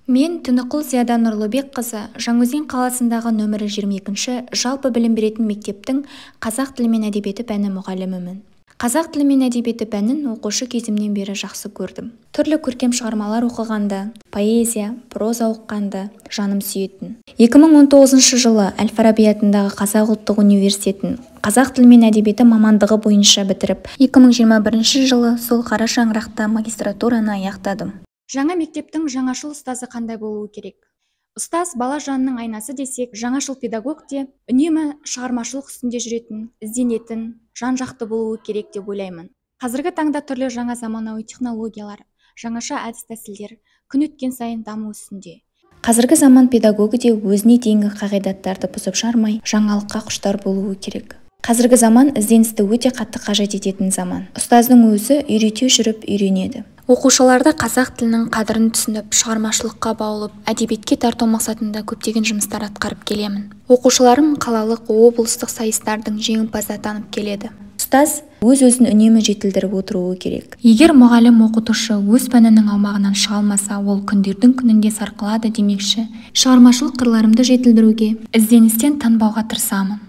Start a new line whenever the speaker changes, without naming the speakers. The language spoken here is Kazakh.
Мен Түнікұл Зияда Нұрлыбекқызы Жаңаөзен қаласындағы нөмірі 22-ші жалпы білім беретін мектептің қазақ тілі мен әдебиеті пәні мұғалімімін. Қазақ тілі мен әдебиеті пәнін оқушы кезімнен бері жақсы көрдім. Түрлі көркем шығармалар оқығанды, поэзия, проза оқығанды жаным сүйетін. 2019 жылы Әл-Фараби атындағы Қазақ ұлттық университетін қазақ тілі мен әдебиеті мамандығы бойынша бітіріп, 2021 жылы сол қара шаңырақта магистратураны аяқтадым. Жаңа мектептің жаңашыл ұстазы қандай болуы керек? Ұстаз бала жанының айнасы десек, жаңашыл педагог те үнемі шығармашылық үстінде жүретін, ізденетін, жан-жақты болуы керек деп ойлаймын. Қазіргі таңда түрлі жаңа заманауи технологиялар, жаңаша әдіс-тәсілдер күн өткен сайын даму үстінде. Қазіргі заман педагогі де өзіне дейінгі қағидаттарды бұзып жармай, жаңалыққа құштар болуы керек. Қазіргі заман ізденісті өте қатты қажет ететін заман. Ұстаздың өзі үйрете жүріп үйренеді. Оқушыларды қазақ тілінің қадірін түсініп, шығармашылыққа баулып, әдебиетке тарту мақсатында көптеген жұмыстар атқарып келемін. Оқушыларым қалалық, облыстық сайыстардың жеңімпазы атанып келеді. Ұстаз өз-өзін үнемі жетілдіріп отыруы керек. Егер мұғалім оқытушы өз пәнінің аумағынан шыға алмаса, ол күндердің күнінде сарқылады демекші. Шығармашылық қырларымды жетілдіруге, ізденістен танбауға тырысамын.